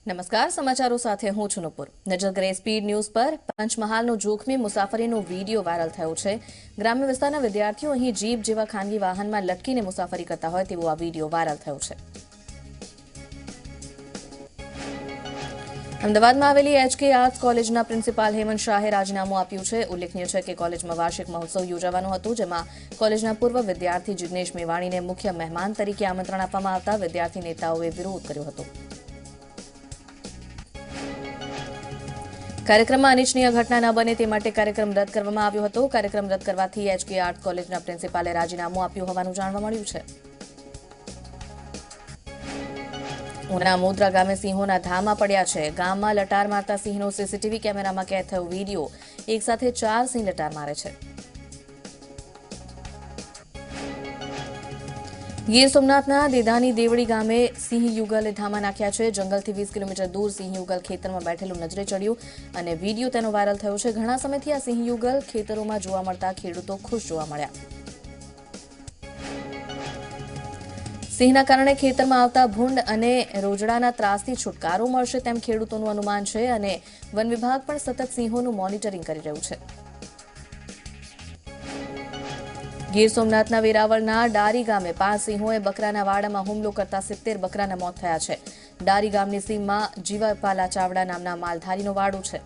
નમસ્કાર સમાચારો સાથે હું છું નુપુર નજર કરીએ સ્પીડ ન્યૂઝ પર પંચમહાલનો જોખમી મુસાફરીનો વિડીયો વાયરલ થયો છે ગ્રામ્ય વિસ્તારના વિદ્યાર્થીઓ અહીં જીપ જેવા ખાનગી વાહનમાં લટકીને મુસાફરી કરતા હોય તેવો આ વિડીયો વાયરલ થયો છે અમદાવાદમાં આવેલી એચકે આર્ટ્સ કોલેજના પ્રિન્સિપાલ હેમંત શાહે રાજીનામું આપ્યું છે ઉલ્લેખનીય છે કે કોલેજમાં વાર્ષિક મહોત્સવ યોજાવાનું હતું જેમાં કોલેજના પૂર્વ વિદ્યાર્થી જિગ્નેશ મેવાણીને મુખ્ય મહેમાન તરીકે આમંત્રણ આપવામાં આવતા વિદ્યાર્થી નેતાઓએ વિરોધ કર્યો હતો કાર્યક્રમમાં અનિચ્છનીય ઘટના ન બને તે માટે કાર્યક્રમ રદ કરવામાં આવ્યો હતો કાર્યક્રમ રદ કરવાથી એચકે આર્ટ્સ કોલેજના પ્રિન્સિપાલે રાજીનામું આપ્યું હોવાનું જાણવા મળ્યું છે ઉના મોદરા ગામે સિંહોના ધામા પડ્યા છે ગામમાં લટાર મારતા સિંહનો સીસીટીવી કેમેરામાં કેદ થયો વિડીયો એકસાથે 4 સિંહ લટાર મારે છે ગીર સોમનાથના દેદાની દેવડી ગામે સિંહ યુગલે ધામા નાખ્યા છે જંગલથી 20 કિલોમીટર દૂર સિંહ યુગલ ખેતરમાં બેઠેલું નજરે ચડ્યું અને વિડીયો તેનો વાયરલ થયો છે ઘણા સમયથી આ સિંહ યુગલ ખેતરોમાં જોવા મળતા ખેડૂતો ખુશ જોવા મળ્યા સિંહના કારણે ખેતરમાં આવતા ભૂંડ અને રોજડાના ત્રાસથી છુટકારો મળશે તેમ ખેડૂતોનું અનુમાન છે અને વન વિભાગ પણ સતત સિંહોનું મોનિટરિંગ કરી રહ્યું છે ગીર સોમનાથના વેરાવળના ડારી ગામે 5 સિંહોએ બકરાના વાડામાં હુમલો કરતા 70 બકરાના મોત થયા છે ડારી ગામની સીમમાં જીવાપાલા ચાવડા નામના માલધારીનો વાડો છે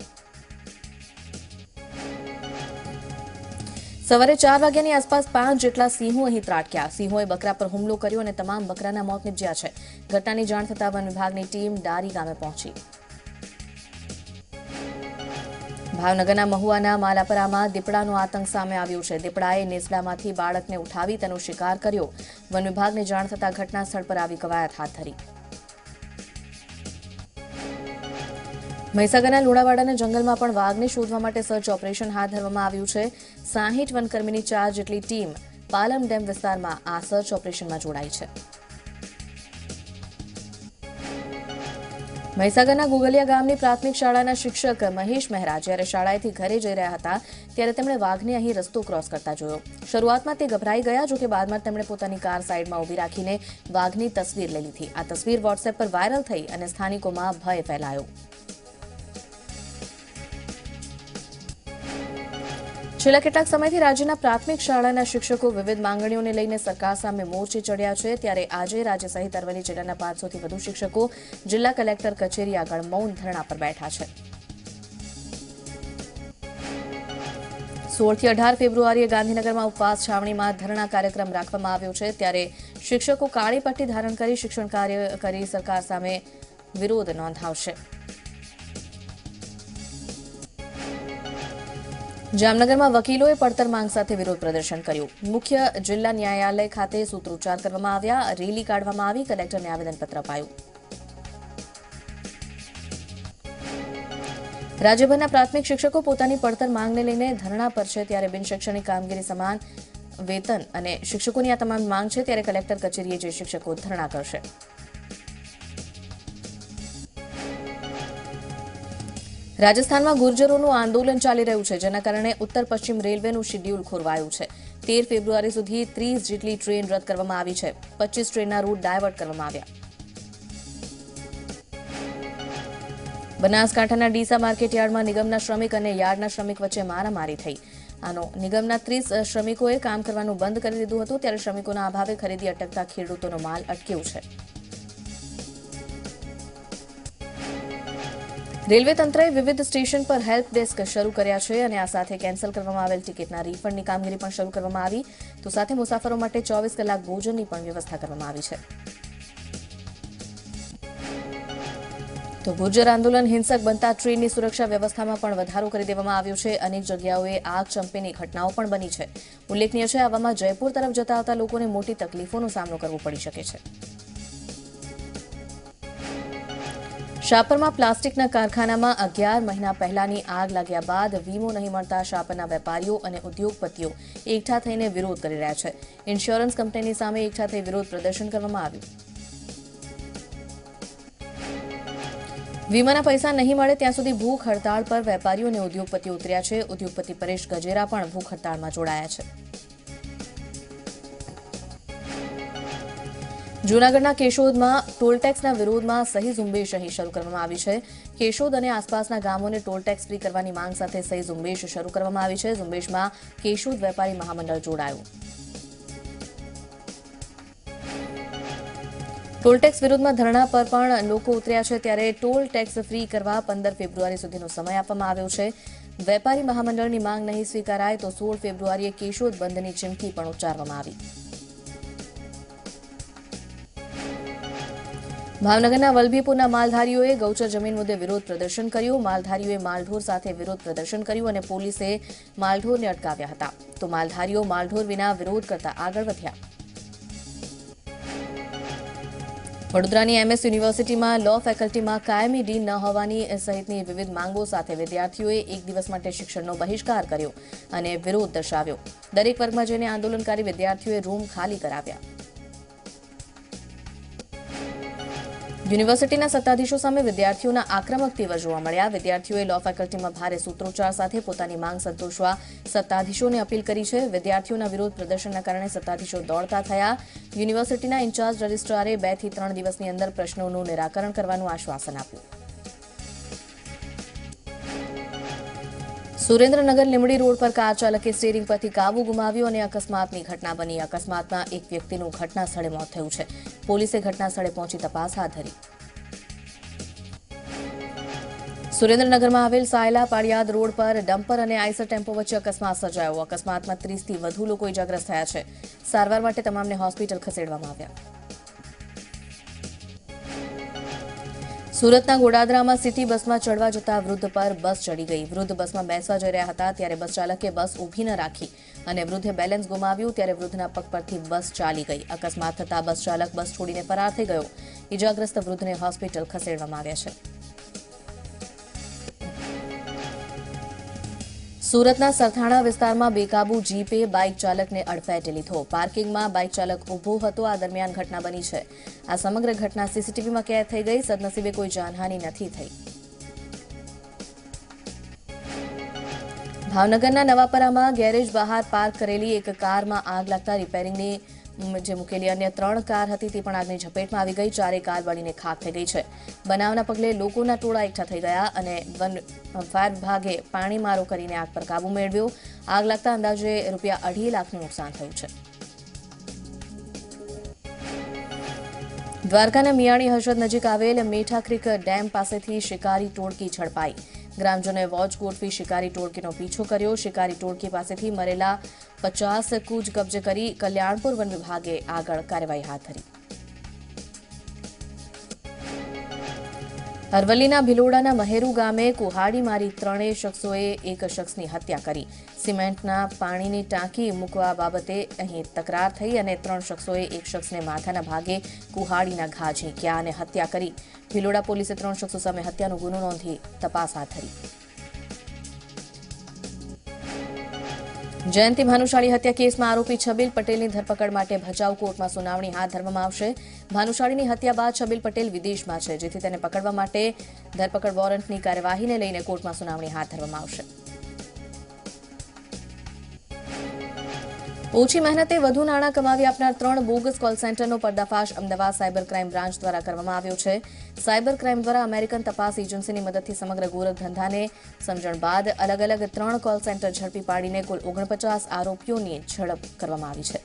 સવારે 4 વાગ્યાની આસપાસ 5 જેટલા સિંહો અહીં ત્રાટક્યા સિંહોએ બકરા પર હુમલો કર્યો અને તમામ બકરાના મોત નિપજ્યા છે ઘટનાની જાણ થતાં વન વિભાગની ટીમ ડારી ગામે પહોંચી ભાવનગરના મહુવાના માલાપરામાં દીપડાનો આતંક સામે આવ્યો છે દીપડાએ નેસડામાંથી બાળકને ઉઠાવી તેનો શિકાર કર્યો વન વિભાગને જાણ થતાં ઘટના સ્થળ પર આવી કવાયત હાથ ધરી મહીસાગરના લુણાવાડાના જંગલમાં પણ વાઘને શોધવા માટે સર્ચ ઓપરેશન હાથ ધરવામાં આવ્યું છે 60 વનકર્મીની 4 જેટલી ટીમ પાલમ ડેમ વિસ્તારમાં આ સર્ચ ઓપરેશનમાં જોડાઈ છે મહીસાગરના ગુગલિયા ગામની પ્રાથમિક શાળાના શિક્ષક મહેશ મહેરા જ્યારે શાળાએથી ઘરે જઈ રહ્યા હતા ત્યારે તેમણે વાઘને અહીં રસ્તો ક્રોસ કરતા જોયો શરૂઆતમાં તે ગભરાઈ ગયા જોકે બાદમાં તેમણે પોતાની કાર સાઈડમાં ઊભી રાખીને વાઘની તસવીર લઈ લીધી આ તસવીર વોટ્સએપ પર વાયરલ થઈ અને સ્થાનિકોમાં ભય ફેલાયો છેલ્લા કેટલાક સમયથી રાજ્યના પ્રાથમિક શાળાના શિક્ષકો વિવિધ માંગણીઓને લઈને સરકાર સામે મોરચે ચડ્યા છે ત્યારે આજે રાજ્ય સહિત અરવલ્લી જિલ્લાના 500 થી વધુ શિક્ષકો જિલ્લા કલેક્ટર કચેરી આગળ મૌન ધરણા પર બેઠા છે 16 થી 18 ફેબ્રુઆરીએ ગાંધીનગરમાં ઉપવાસ છાવણીમાં ધરણા કાર્યક્રમ રાખવામાં આવ્યો છે ત્યારે શિક્ષકો કાળી પટ્ટી ધારણ કરી શિક્ષણ કાર્ય કરી સરકાર સામે વિરોધ નોંધાવશે જામનગરમાં વકીલોએ પડતર માંગ સાથે વિરોધ પ્રદર્શન કર્યું મુખ્ય જિલ્લા ન્યાયાલય ખાતે સૂત્રોચ્ચાર કરવામાં આવ્યા રેલી કાઢવામાં આવી કલેક્ટરને આવેદનપત્ર અપાયું રાજ્યભરના પ્રાથમિક શિક્ષકો પોતાની પડતર માંગને લઈને ધરણા પર છે ત્યારે બિનશૈક્ષણિક કામગીરી સમાન વેતન અને શિક્ષકોની આ તમામ માંગ છે ત્યારે કલેક્ટર કચેરીએ જે શિક્ષકો ધરણા કરશે રાજસ્થાનમાં ગુર્જરોનું આંદોલન ચાલી રહ્યું છે જેના કારણે ઉત્તર પશ્ચિમ રેલવેનું શેડ્યુલ ખોરવાયું છે 13 ફેબ્રુઆરી સુધી 30 જેટલી ટ્રેન રદ કરવામાં આવી છે 25 ટ્રેનના રૂટ ડાયવર્ટ કરવામાં આવ્યા બનાસકાંઠાના ડીસા માર્કેટ યાર્ડમાં નિગમના શ્રમિક અને યાર્ડના શ્રમિક વચ્ચે મારામારી થઈ આનો નિગમના 30 શ્રમિકોએ કામ કરવાનું બંધ કરી દીધું હતું ત્યારે શ્રમિકોના અભાવે ખરીદી અટકતા ખેડૂતોનો માલ અટક્યો છે રેલવે તંત્રએ વિવિધ સ્ટેશન પર હેલ્પ ડેસ્ક શરૂ કર્યા છે અને આ સાથે કેન્સલ કરવામાં આવેલ ટિકિટના રિફંડની કામગીરી પણ શરૂ કરવામાં આવી તો સાથે મુસાફરો માટે 24 કલાક ભોજનની પણ વ્યવસ્થા કરવામાં આવી છે તો ગુર્જર આંદોલન હિંસક બનતા ટ્રેનની સુરક્ષા વ્યવસ્થામાં પણ વધારો કરી દેવામાં આવ્યો છે અનેક જગ્યાઓએ આગ ચંપીની ઘટનાઓ પણ બની છે ઉલ્લેખનીય છે આવામાં જયપુર તરફ જતા આવતા લોકોને મોટી તકલીફોનો સામનો કરવો પડી શકે છે શાપરમાં પ્લાસ્ટિકના કારખાનામાં 11 મહિના પહેલાની આગ લાગ્યા બાદ વીમો નહીં મળતા શાપરના વેપારીઓ અને ઉદ્યોગપતિઓ એકઠા થઈને વિરોધ કરી રહ્યા છે ઇન્સ્યોરન્સ કંપનીની સામે એકઠા થઈ વિરોધ પ્રદર્શન કરવામાં આવ્યું વીમાના પૈસા નહીં મળે ત્યાં સુધી ભૂખ હડતાળ પર વેપારીઓ અને ઉદ્યોગપતિઓ ઉતર્યા છે ઉદ્યોગપતિ પરેશ ગજેરા પણ ભૂખ હડતાળમાં જોડાયા છે જૂનાગઢના કેશોદમાં ટોલટેક્સના વિરોધમાં સહી ઝુંબેશ અહીં શરૂ કરવામાં આવી છે. કેશોદ અને આસપાસના ગામોને ટોલટેક્સ ફ્રી કરવાની માંગ સાથે સહી ઝુંબેશ શરૂ કરવામાં આવી છે. ઝુંબેશમાં કેશોદ વેપારી મહામંડળ જોડાયું. ટોલટેક્સ વિરુદ્ધમાં ધરણા પર પણ લોકો ઉતર્યા છે. ત્યારે ટોલ ટેક્સ ફ્રી કરવા 15 ફેબ્રુઆરી સુધીનો સમય આપવામાં આવ્યો છે. વેપારી મહામંડળની માંગ નહીં સ્વીકારાય તો 16 ફેબ્રુઆરીએ કેશોદ બંધની ચીમકી પણ ઉચ્ચારવામાં આવી. ભાવનગરના વલભીપુરના માલધારીઓએ ગૌચર જમીન મુદ્દે વિરોધ પ્રદર્શન કર્યું. માલધારીઓએ માલઢોર સાથે વિરોધ પ્રદર્શન કર્યું અને પોલીસે માલઢોરને અટકાવ્યા હતા. તો માલધારીઓ માલઢોર વિના વિરોધ કરતા આગળ વધ્યા. વડોદરાની MS યુનિવર્સિટીમાં લો ફેકલ્ટીમાં કાયમી ડીન ન હોવાની સહિતની વિવિધ માંગો સાથે વિદ્યાર્થીઓએ એક દિવસ માટે શિક્ષણનો બહિષ્કાર કર્યો અને વિરોધ દર્શાવ્યો. દરેક વર્ગમાં જઈને આંદોલનકારી વિદ્યાર્થીઓએ રૂમ ખાલી કરાવ્યા. યુનિવર્સિટીના સત્તાધીશો સામે વિદ્યાર્થીઓના આક્રમક તેવર જોવા મળ્યા. વિદ્યાર્થીઓએ લો ફેકલ્ટીમાં ભારે સૂત્રોચ્ચાર સાથે પોતાની માંગ સંતોષવા સત્તાધીશોને અપીલ કરી છે. વિદ્યાર્થીઓના વિરોધ પ્રદર્શનના કારણે સત્તાધીશો દોડતા થયા. યુનિવર્સિટીના ઇન્ચાર્જ રજિસ્ટ્રારે 2 થી 3 દિવસની અંદર પ્રશ્નોનું નિરાકરણ કરવાનું આશ્વાસન આપ્યું. સુરેન્દ્રનગર લીંબડી રોડ પર કાર ચાલકે સ્ટીયરિંગ પરથી કાબુ ગુમાવ્યો અને અકસ્માતની ઘટના બની. અકસ્માતમાં એક વ્યક્તિનું ઘટના સ્થળે મોત થયું છે. પોલીસે ઘટના સ્થળે પહોંચી તપાસ હાથ ધરી. સુરેન્દ્રનગરમાં આવેલ સાયલા પાડિયાદ રોડ પર ડમ્પર અને આઈસર ટેમ્પો વચ્ચે અકસ્માત સર્જાયો. અકસ્માતમાં 30 થી વધુ લોકો ઇજાગ્રસ્ત થયા છે. સારવાર માટે તમામને હોસ્પિટલ ખસેડવામાં આવ્યા. સુરતના ગોડાદરામાં સિટી બસમાં ચડવા જતા વૃદ્ધ પર બસ ચડી ગઈ. વૃદ્ધ બસમાં બેસવા જઈ રહ્યા હતા ત્યારે બસ ચાલકે બસ ઊભી ન રાખી અને વૃદ્ધે બેલેન્સ ગુમાવ્યું ત્યારે વૃદ્ધના પગ પરથી બસ ચાલી ગઈ. અકસ્માત થતા બસ ચાલક બસ છોડીને ફરાર થઈ ગયો. ઇજાગ્રસ્ત વૃદ્ધને હોસ્પિટલ ખસેડવામાં આવ્યા છે. સુરતના સરથાણા વિસ્તારમાં બેકાબુ જીપે બાઇક ચાલકને અડફેટે લીધો. પાર્કિંગમાં બાઇક ચાલક ઊભો હતો. આ દરમિયાન ઘટના બની છે. આ સમગ્ર ઘટના સીસીટીવીમાં કેદ થઈ ગઈ. સદનસીબે કોઈ જાનહાનિ નથી થઈ. ભાવનગરના નવાપરામાં ગેરેજ બહાર પાર્ક કરેલી એક કારમાં આગ લાગતા રિપેરિંગની જે મૂકેલી અન્ય 3 કાર હતી તે પણ આગની ઝપેટમાં આવી ગઈ. 4 કાર બળીને ખાખ થઈ ગઈ છે. બનાવના પગલે લોકોના ટોળા એકઠા થઈ ગયા અને ફાયર વિભાગે પાણીમારો કરીને આગ પર કાબુ મેળવ્યો. આગ લાગતા અંદાજે ₹2.5 લાખનું નુકસાન થયું છે. દ્વારકાના મિયાણી હર્ષદ નજીક આવેલ મેઠા ક્રીક ડેમ પાસેથી શિકારી ટોળકી ઝડપાઈ. ગ્રામજનોએ વોચ ગોઠવી શિકારી ટોળકીનો પીછો કર્યો. શિકારી ટોળકી પાસેથી મરેલા 50 કૂજ કબજે કરી કલ્યાણપુર વન વિભાગે આગળ કાર્યવાહી હાથ ધરી. અરવલ્લીના ભિલોડાના મહેરુ ગામે કુહાડી મારી 3 શખ્સોએ એક શખ્સની હત્યા કરી. સિમેન્ટના પાણીની ટાંકી મૂકવા બાબતે અહીં તકરાર થઈ અને 3 શખ્સોએ એક શખ્સને માથાના ભાગે કુહાડીના ઘા ઝીંક્યા અને હત્યા કરી. ભિલોડા પોલીસે 3 શખ્સો સામે હત્યાનો ગુનો નોંધી તપાસ હાથ ધરી. જયંતિ ભાનુશાળી હત્યા કેસમાં આરોપી છબીલ પટેલની ધરપકડ માટે ભચાઉ કોર્ટમાં સુનાવણી હાથ ધરવામાં આવશે. ભાનુશાળીની હત્યા બાદ છબીલ પટેલ વિદેશમાં છે, જેથી તેને પકડવા માટે ધરપકડ વોરંટની કાર્યવાહીને લઈને કોર્ટમાં સુનાવણી હાથ ધરવામાં આવશે. ઓછી મહેનતે વધુ નાણાં કમાવી આપનાર 3 બોગસ કોલ સેન્ટરનો પર્દાફાશ અમદાવાદ સાયબર ક્રાઇમ બ્રાન્ચ દ્વારા કરવામાં આવ્યો છે. સાયબર ક્રાઇમ દ્વારા અમેરિકન તપાસ એજન્સીની મદદથી સમગ્ર ગોરખ ધંધાને સમજણ બાદ અલગ અલગ 3 કોલ સેન્ટર ઝડપી પાડીને કુલ 49 આરોપીઓની ઝડપ કરવામાં આવી છે.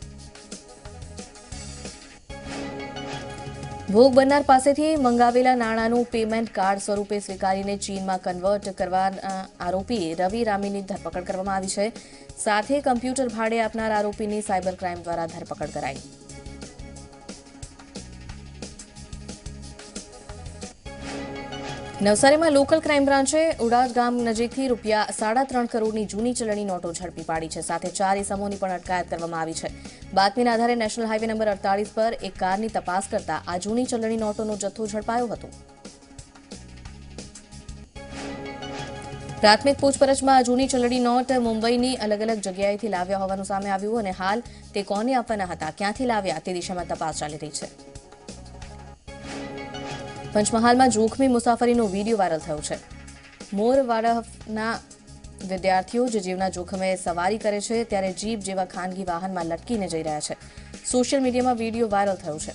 ભોગ બનનાર પાસેથી મંગાવેલા નાણાંનું પેમેન્ટ કાર્ડ સ્વરૂપે સ્વીકારીને ચીનમાં કન્વર્ટ કરવાના આરોપી રવિ રામીની ધરપકડ કરવામાં આવી છે. સાથે કમ્પ્યુટર ભાડે આપનાર આરોપીની સાયબર ક્રાઇમ દ્વારા ધરપકડ કરાઈ. નવસારીમાં લોકલ ક્રાઇમ બ્રાન્ચે ઉડાજ ગામ નજીકથી ₹3.5 કરોડની જૂની ચલણી નોટો ઝડપી પાડી છે. સાથે 4 ઇસમોની પણ અટકાયત કરવામાં આવી છે. બાતમીના આધારે નેશનલ હાઇવે નંબર 48 પર એક કારની તપાસ કરતા આ જૂની ચલણી નોટોનો જથ્થો ઝડપાયો હતો. પ્રાથમિક પૂછપરછમાં જૂની ચલણી નોટ મુંબઈની અલગ અલગ જગ્યાએથી લાવ્યા હોવાનું સામે આવ્યું અને હાલ તે કોને આપવાના હતા, ક્યાંથી લાવ્યા તે દિશામાં તપાસ ચાલી રહી છે. પંચમહાલમાં જોખમી મુસાફરીનો વીડિયો વાયરલ થયો છે. મોરવાડાના વિદ્યાર્થીઓ જે જીવના જોખમે સવારી કરે છે ત્યારે જીપ જેવા ખાનગી વાહનમાં લટકીને જઈ રહ્યા છે. સોશિયલ મીડિયામાં વીડિયો વાયરલ થયો છે.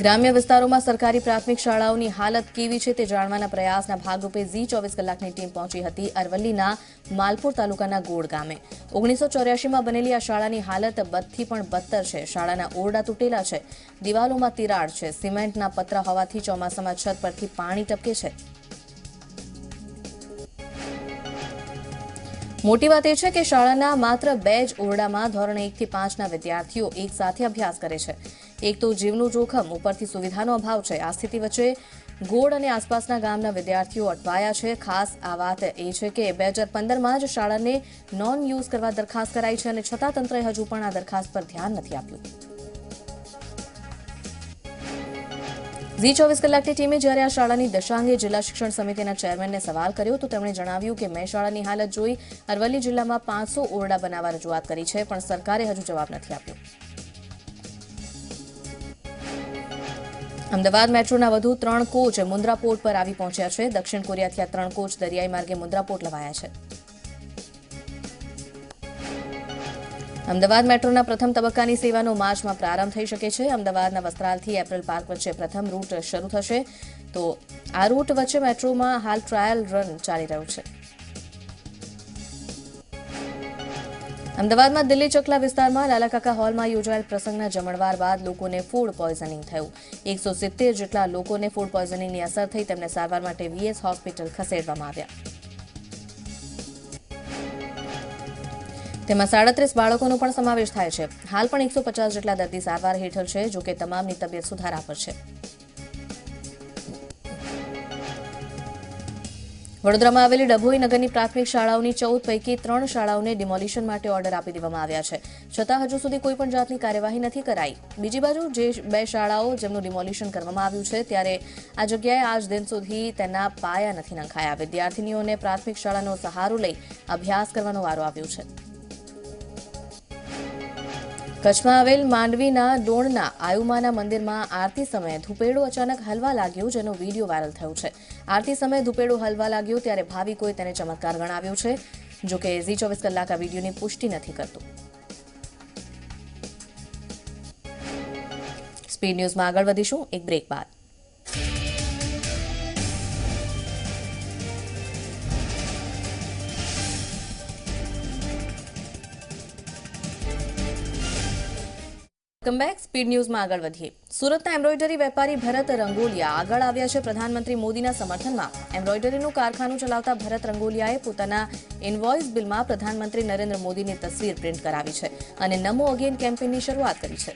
ગ્રામ્ય વિસ્તારોમાં સરકારી પ્રાથમિક શાળાઓની હાલત કેવી છે તે જાણવાના પ્રયાસના ભાગરૂપે ઝી 24 કલાકની ટીમ પહોંચી હતી અરવલ્લીના માલપુર તાલુકાના ગોળ ગામે 1984માં બનેલી આ શાળાની હાલત બદથી પણ બદતર છે. શાળાના ઓરડા તૂટેલા છે, દિવાલોમાં તિરાડ છે, સિમેન્ટના પતરા હોવાથી ચોમાસામાં છત પરથી પાણી ટપકે છે. મોટી વાત એ છે કે શાળાના માત્ર 2 જ ઓરડામાં ધોરણ 1 થી 5ના વિદ્યાર્થીઓ એક સાથે અભ્યાસ કરે છે. એક તો જીવનું જોખમ, ઉપરથી સુવિધાનો અભાવ છે. આ સ્થિતિ વચ્ચે ગોળ અને આસપાસના ગામના વિદ્યાર્થીઓ અટવાયા છે. ખાસ આ વાત એ છે કે 2015માં જ શાળાને નોન યુઝ કરવા દરખાસ્ત કરાઈ છે અને છતાં તંત્રએ હજુ પણ આ દરખાસ્ત પર ધ્યાન નથી આપ્યું. ઝી 24 કલાકની ટીમે જ્યારે આ શાળાની દશા અંગે જિલ્લા શિક્ષણ સમિતિના ચેરમેનને સવાલ કર્યો તો તેમણે જણાવ્યું કે મેં શાળાની હાલત જોઈ અરવલ્લી જિલ્લામાં 500 ઓરડા બનાવવા રજૂઆત કરી છે, પણ સરકારે હજુ જવાબ નથી આપ્યો. અમદાવાદ મેટ્રોના વધુ 3 કોચ મુન્દ્રા પોર્ટ પર આવી પહોંચ્યા છે. દક્ષિણ કોરિયાથી આ 3 કોચ દરિયાઈ માર્ગે મુન્દ્રા પોર્ટ લવાયા છે. અમદાવાદ મેટ્રોના પ્રથમ તબક્કાની સેવાનો માર્ચમાં પ્રારંભ થઈ શકે છે. અમદાવાદના વસ્ત્રાલથી એપ્રિલ પાર્ક વચ્ચે પ્રથમ રૂટ શરૂ થશે. તો આ રૂટ વચ્ચે મેટ્રોમાં હાલ ટ્રાયલ રન ચાલી રહ્યું છે. અમદાવાદમાં દિલ્હી ચકલા વિસ્તારમાં લાલાકાકા હોલમાં યોજાયેલ પ્રસંગના જમણવાર બાદ લોકોને ફૂડ પોઈઝનિંગ થયું. 170 જેટલા લોકોને ફૂડ પોઈઝનિંગની અસર થઈ તેમને સારવાર માટે વીએસ હોસ્પિટલ ખસેડવામાં આવ્યા. તેમાં 37 બાળકોનો પણ સમાવેશ થાય છે. હાલ પણ 150 જેટલા દર્દી સારવાર હેઠળ છે, જોકે તમામની તબિયત સુધારા પર છે. વડોદરામાં આવેલી ડભોઈ નગરની પ્રાથમિક શાળાઓની 14 પૈકી 3 શાળાઓને ડિમોલિશન માટે ઓર્ડર આપી દેવામાં આવ્યા છે. છતાં હજુ સુધી કોઈપણ જાતની કાર્યવાહી નથી કરાઈ. બીજી બાજુ જે 2 શાળાઓ જેમનું ડિમોલિશન કરવામાં આવ્યું છે ત્યારે આ જગ્યાએ આજ દિન સુધી તેના પાયા નથી નંખાયા. વિદ્યાર્થીનીઓને પ્રાથમિક શાળાનો સહારો લઈ અભ્યાસ કરવાનો વારો આવ્યો છે. કચ્છમાં આવેલ માંડવીના ડોણના આયુમાના મંદિરમાં આરતી સમયે ધૂપેડો અચાનક હલવા લાગ્યો, જેનો વીડિયો વાયરલ થયો છે. આરતી સમયે ધૂપેડો હલવા લાગ્યો ત્યારે ભાવિકોએ તેને ચમત્કાર ગણાવ્યો છે. જોકે ઝી 24 કલાક આ વીડિયોની પુષ્ટિ નથી કરતું. સ્પીડ ન્યૂઝમાં આગળ વધીશું એક બ્રેક બાદ. Welcome back. સ્પીડ ન્યૂઝમાં આગળ વધીએ. સુરતના એમ્બ્રોઇડરી વેપારી ભરત રંગોલિયા આગળ આવ્યા છે પ્રધાનમંત્રી મોદીના સમર્થનમાં. એમ્બ્રોઇડરીનું કારખાનું ચલાવતા ભરત રંગોલિયાએ પોતાના ઇનવોઇસ બિલમાં પ્રધાનમંત્રી નરેન્દ્ર મોદીની તસવીર પ્રિન્ટ કરાવી છે અને નમો અગેન કેમ્પેનની શરૂઆત કરી છે.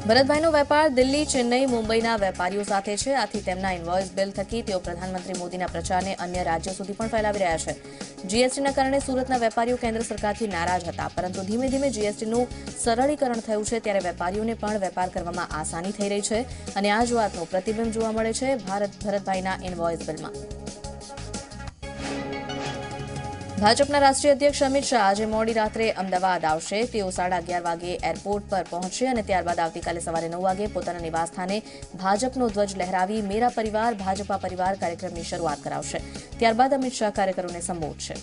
ભરતભાઈનો વેપાર દિલ્હી, ચેન્નઈ, મુંબઈના વેપારીઓ સાથે છે. આથી તેમના ઇનવોઇસ બિલ થકી તેઓ પ્રધાનમંત્રી મોદીના પ્રચારને અન્ય રાજ્યો સુધી પણ ફેલાવી રહ્યા છે. જીએસટીના કારણે સુરતના વેપારીઓ કેન્દ્ર સરકારથી નારાજ હતા, પરંતુ ધીમે ધીમે જીએસટીનું સરળીકરણ થયું છે ત્યારે વેપારીઓને પણ વેપાર કરવામાં આસાની થઈ રહી છે અને આ જ વાતનું પ્રતિબિંબ જોવા મળે છે ભરતભાઈના ઇનવોઇસ બિલમાં. ભાજપના રાષ્ટ્રીય અધ્યક્ષ અમિત શાહ આજે મોડી રાત્રે અમદાવાદ આવશે. તેઓ 11:30 વાગે એરપોર્ટ પર પહોંચશે અને ત્યારબાદ આવતીકાલે સવારે 9 વાગે પોતાના નિવાસસ્થાને ભાજપનો ધ્વજ લહેરાવી મેરા પરિવાર ભાજપા પરિવાર કાર્યક્રમની શરૂઆત કરાવશે. ત્યારબાદ અમિત શાહ કાર્યકરોને સંબોધશે.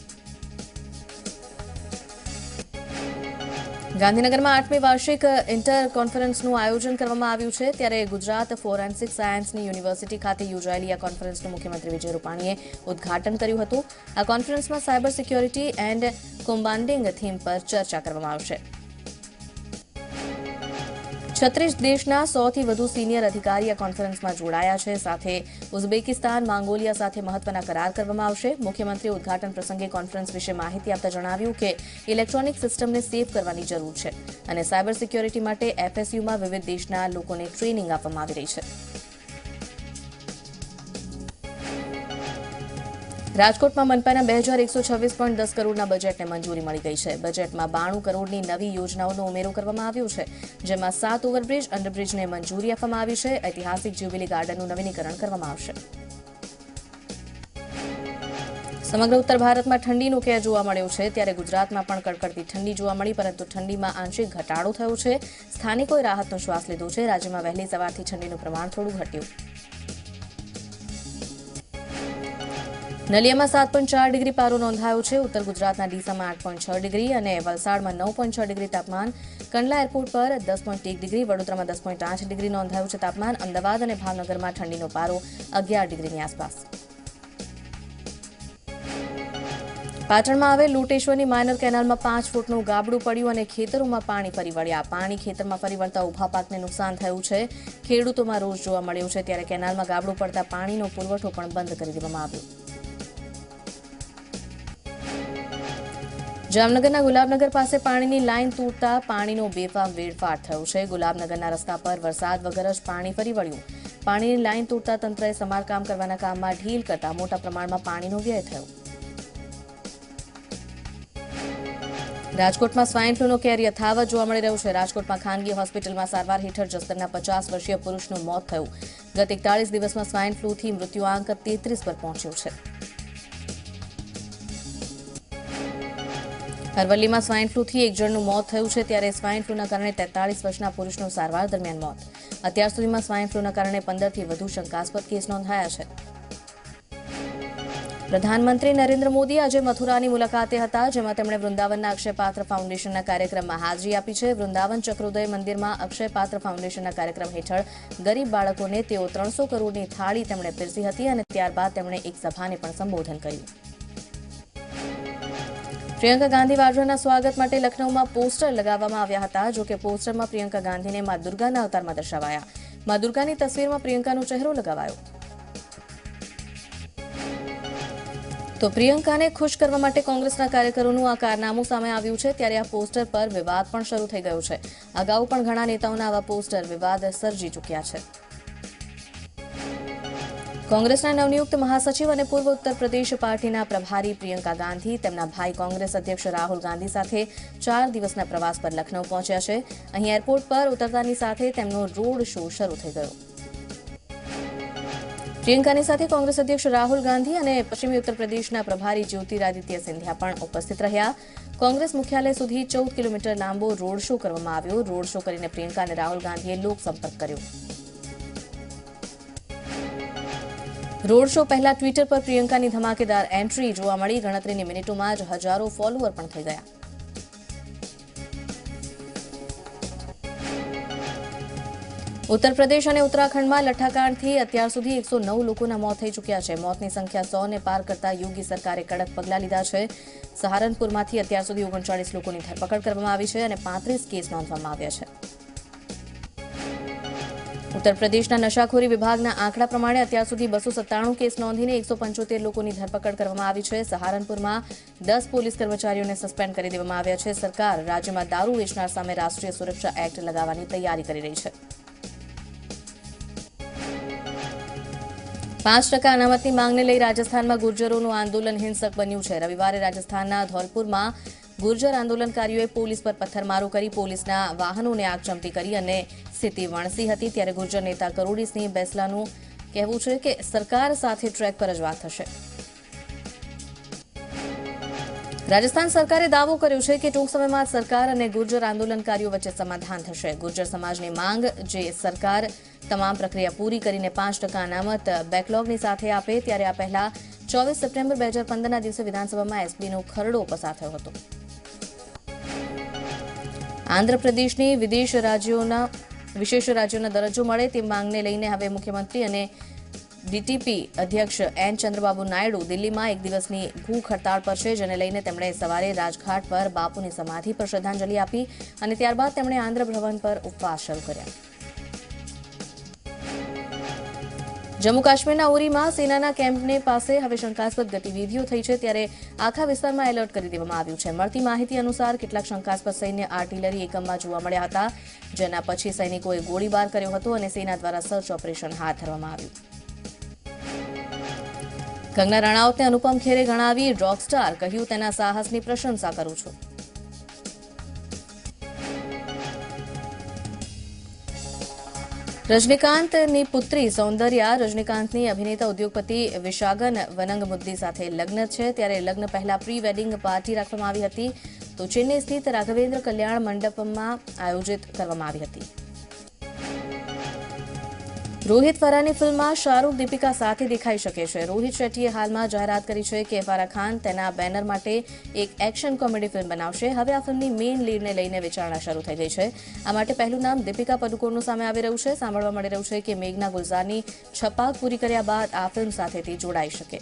ગાંધીનગરમાં 8મી વાર્ષિક ઇન્ટર કોન્ફરન્સનું આયોજન કરવામાં આવ્યું છે. ત્યારે ગુજરાત ફોરેન્સિક સાયન્સની યુનિવર્સિટી ખાતે યોજાયેલી આ કોન્ફરન્સનું મુખ્યમંત્રી વિજય રૂપાણીએ ઉદ્ઘાટન કર્યું હતું. આ કોન્ફરન્સમાં સાયબર સિક્યોરિટી એન્ડ કોમ્બાન્ડિંગ થીમ પર ચર્ચા કરવામાં આવશે. 36 દેશના 100થી વધુ સિનિયર અધિકારી આ કોન્ફરન્સમાં જોડાયા છે. સાથે ઉઝબેકિસ્તાન, મંગોલિયા સાથે મહત્વના કરાર કરવામાં આવશે. મુખ્યમંત્રીએ ઉદ્ઘાટન પ્રસંગે કોન્ફરન્સ વિશે માહિતી આપતા જણાવ્યું કે ઇલેક્ટ્રોનિક સિસ્ટમને સેફ કરવાની જરૂર છે અને સાયબર સિક્યોરિટી માટે એફએસયુમાં વિવિધ દેશના લોકોને ટ્રેનિંગ આપવામાં આવી રહી છે. રાજકોટમાં મનપાના 2126.10 કરોડના બજેટને મંજૂરી મળી ગઈ છે. બજેટમાં 92 કરોડની નવી યોજનાઓનો ઉમેરો કરવામાં આવ્યો છે, જેમાં 7 ઓવરબ્રિજ, અંડરબ્રિજને મંજૂરી આપવામાં આવી છે. ઐતિહાસિક જ્યુબિલી ગાર્ડનનું નવીનીકરણ કરવામાં આવશે. સમગ્ર ઉત્તર ભારતમાં ઠંડીનો કહેર જોવા મળ્યો છે ત્યારે ગુજરાતમાં પણ કડકડતી ઠંડી જોવા મળી, પરંતુ ઠંડીમાં આંશિક ઘટાડો થયો છે. સ્થાનિકોએ રાહતનો શ્વાસ લીધો છે. રાજ્યમાં વહેલી સવારથી ઠંડીનું પ્રમાણ થોડું ઘટ્યું. નલિયામાં 7.4 ડિગ્રી પારો નોંધાયો છે. ઉત્તર ગુજરાતના ડીસામાં 8.6 ડિગ્રી અને વલસાડમાં 9.6 ડિગ્રી તાપમાન. કંડલા એરપોર્ટ પર 10.1 ડિગ્રી, વડોદરામાં 10.8 ડિગ્રી નોંધાયું છે તાપમાન. અમદાવાદ અને ભાવનગરમાં ઠંડીનો પારો 11 ડિગ્રીની આસપાસ. પાટણમાં આવેલ લોટેશ્વરની માઇનર કેનાલમાં 5 ફૂટનું ગાબડું પડ્યું અને ખેતરોમાં પાણી ફરી વળ્યા. પાણી ખેતરમાં ફરી વળતા ઉભા પાકને નુકસાન થયું છે. ખેડૂતોમાં રોષ જોવા મળ્યો છે. ત્યારે કેનાલમાં ગાબડું પડતા પાણીનો પુરવઠો પણ બંધ કરી દેવામાં આવ્યો. જામનગરના ગુલાબનગર પાસે પાણીની લાઇન તૂટતા પાણીનો બેફામ વેડફાટ થયો છે. ગુલાબનગરના રસ્તા પર વરસાદ વગર જ પાણી ફરી વળ્યું. પાણીની લાઇન તૂટતા તંત્રએ સમારકામ કરવાના કામમાં ઢીલ કરતા મોટા પ્રમાણમાં પાણીનો વ્યય થયો. રાજકોટમાં સ્વાઇન ફ્લૂનો કેર યથાવત જોવા મળી રહ્યો છે. રાજકોટમાં ખાનગી હોસ્પિટલમાં સારવાર હેઠળ જસદણના 50 વર્ષીય પુરુષનું મોત થયું. ગત 41 દિવસમાં સ્વાઇન ફ્લૂથી મૃત્યુઆંક 33 પર પહોંચ્યો છે. અરવલ્લીમાં સ્વાઇન ફ્લૂથી એક જણનું મોત થયું છે. ત્યારે સ્વાઇન ફ્લૂના કારણે 43 વર્ષના પુરુષનું સારવાર દરમિયાન મોત. અત્યાર સુધીમાં સ્વાઇન ફ્લૂના કારણે 15થી વધુ શંકાસ્પદ કેસ નોંધાયા છે. પ્રધાનમંત્રી નરેન્દ્ર મોદી આજે મથુરાની મુલાકાતે હતા, જેમાં તેમણે વૃંદાવનના અક્ષયપાત્ર ફાઉન્ડેશનના કાર્યક્રમમાં હાજરી આપી છે. વૃંદાવન ચક્રોદય મંદિરમાં અક્ષયપાત્ર ફાઉન્ડેશનના કાર્યક્રમ હેઠળ ગરીબ બાળકોને તેઓ 300 કરોડની થાળી તેમણે પીરસી હતી અને ત્યારબાદ તેમણે એક સભાને પણ સંબોધન કર્યું. પ્રિયંકા ગાંધી વાડ્રાના સ્વાગત માટે લખનૌમાં પોસ્ટર લગાવવામાં આવ્યા હતા. જોકે પોસ્ટરમાં પ્રિયંકા ગાંધીને મા દુર્ગાના અવતારમાં દર્શાવાયા. મા દુર્ગાની તસવીરમાં પ્રિયંકાનો ચહેરો લગાવાયો. તો પ્રિયંકાને ખુશ કરવા માટે કોંગ્રેસના કાર્યકરોનું આ કારનામું સામે આવ્યું છે. ત્યારે આ પોસ્ટર પર વિવાદ પણ શરૂ થઈ ગયો છે. અગાઉ પણ ઘણા નેતાઓના આવા પોસ્ટર વિવાદ સર્જી ચૂક્યા છે. કોંગ્રેસના નવનિયુક્ત મહાસચિવ અને પૂર્વ ઉત્તર પ્રદેશ પાર્ટીના પ્રભારી પ્રિયંકા ગાંધી તેમના ભાઈ કોંગ્રેસ અધ્યક્ષ રાહુલ ગાંધી સાથે 4 દિવસના પ્રવાસ પર લખનૌ પહોંચ્યા છે. અહીં એરપોર્ટ પર ઉતરતાની સાથે તેમનો રોડ શો શરૂ થઈ ગયો. પ્રિયંકાની સાથે કોંગ્રેસ અધ્યક્ષ રાહુલ ગાંધી અને પશ્ચિમી ઉત્તર પ્રદેશના પ્રભારી જ્યોતિરાદિત્ય સિંધિયા પણ ઉપસ્થિત રહ્યા. કોંગ્રેસ મુખ્યાલય સુધી 14 કિલોમીટર લાંબો રોડ શો કરવામાં આવ્યો. રોડ શો કરીને પ્રિયંકા અને રાહુલ ગાંધીએ લોકસંપર્ક કર્યો. રોડ શો પહેલા ટ્વિટર પર પ્રિયંકાની ધમાકેદાર એન્ટ્રી જોવા મળી. ગણતરીની મિનિટોમાં જ હજારો ફોલોઅર પણ થઈ ગયા. ઉત્તર પ્રદેશ અને ઉત્તરાખંડમાં લઠ્ઠાકાંડથી અત્યાર સુધી 109 લોકોના મોત થઈ ચૂક્યા છે. મોતની સંખ્યા 100ને પાર કરતા યોગી સરકારે કડક પગલાં લીધા છે. સહારનપુરમાંથી અત્યાર સુધી 39 લોકોની ધરપકડ કરવામાં આવી છે અને 35 કેસ નોંધવામાં આવ્યા છે. ઉત્તર પ્રદેશના નશાખોરી વિભાગના આંકડા પ્રમાણે અત્યાર સુધી 297 કેસ નોંધીને 175 લોકોની ધરપકડ કરવામાં આવી છે. સહારનપુરમાં 10 પોલીસ કર્મચારીઓને સસ્પેન્ડ કરી દેવામાં આવ્યા છે. સરકાર રાજ્યમાં દારૂ વેચનાર સામે રાષ્ટ્રીય સુરક્ષા એક્ટ લગાવવાની તૈયારી કરી રહી છે. 5% અનામતની માંગને લઈ રાજસ્થાનમાં ગુર્જરોનું આંદોલન હિંસક બન્યું છે. રવિવારે રાજસ્થાનના ધોલપુરમાં ગુર્જર આંદોલનકારીઓએ પોલીસ પર પથ્થરમારો કરી પોલીસના વાહનોને આગચંપી કરી અને સ્થિતિ વણસી હતી. ત્યારે ગુર્જર નેતા કરોડીસિંહ બેસલાનું કહેવું છે કે સરકાર સાથે ટ્રેક પર જ વાત થશે. રાજસ્થાન સરકારે દાવો કર્યો છે કે ટૂંક સમયમાં સરકાર અને ગુર્જર આંદોલનકારીઓ વચ્ચે સમાધાન થશે. ગુર્જર સમાજની માંગ જે સરકાર તમામ પ્રક્રિયા પૂરી કરીને 5% અનામત બેકલોગની સાથે આપે. ત્યારે આ પહેલા 24 સપ્ટેમ્બર 2015ના દિવસે વિધાનસભામાં એસપીનો ખરડો પસાર થયો હતો. આંધ્રપ્રદેશની વિશેષ રાજ્યોના દરજ્જો મળે તે માંગને લઈને હવે મુખ્યમંત્રી અને ડીટીપી અધ્યક્ષ એન ચંદ્રબાબુ નાયડુ દિલ્હીમાં એક દિવસની ભૂખ હડતાળ પર છે, જેને લઈને તેમણે સવારે રાજઘાટ પર બાપુની સમાધિ પર શ્રદ્ધાંજલિ આપી અને ત્યારબાદ તેમણે આંધ્ર ભવન પર ઉપવાસ શરૂ કર્યા. જમ્મુ કાશ્મીરના ઉરીમાં સેનાના કેમ્પને પાસે હવે શંકાસ્પદ ગતિવિધિઓ થઈ છે. ત્યારે આખા વિસ્તારમાં એલર્ટ કરી દેવામાં આવ્યું છે. મળતી માહિતી અનુસાર કેટલાક શંકાસ્પદ સૈન્ય આર્ટિલરી એકમમાં જોવા મળ્યા હતા, જેના પછી સૈનિકોએ ગોળીબાર કર્યો હતો અને સેના દ્વારા સર્ચ ઓપરેશન હાથ ધરવામાં આવ્યું. કંગના રણાવતને અનુપમ ખેરે ગણાવી રોકસ્ટાર, કહ્યું તેના સાહસની પ્રશંસા કરું છું. રજનીકાંતની પુત્રી સૌંદર્યા રજનીકાંતની અભિનેતા ઉદ્યોગપતિ વિશાગન વનંગમુદ્દી સાથે લગ્ન છે. ત્યારે લગ્ન પહેલા પ્રી વેડિંગ પાર્ટી રાખવામાં આવી હતી, તો ચેન્નઈ સ્થિત રાઘવેન્દ્ર કલ્યાણ મંડપમાં આયોજિત કરવામાં આવી હતી. રોહિત ફરાની ફિલ્મમાં શાહરૂખ દીપિકા સાથે દેખાઈ શકે છે. રોહિત શેટ્ટીએ હાલમાં જાહેરાત કરી છે કે ફારા ખાન તેના બેનર માટે એક એક્શન કોમેડી ફિલ્મ બનાવશે. હવે આ ફિલ્મની મેઇન લીડને લઈને વિચારણા શરૂ થઈ ગઈ છે. આ માટે પહેલું નામ દીપિકા પદુકોણનું સામે આવી રહ્યું છે. સાંભળવા મળી રહ્યું છે કે મેઘના ગુલઝારની છપાક પૂરી કર્યા બાદ આ ફિલ્મ સાથે તે જોડાઈ શકે.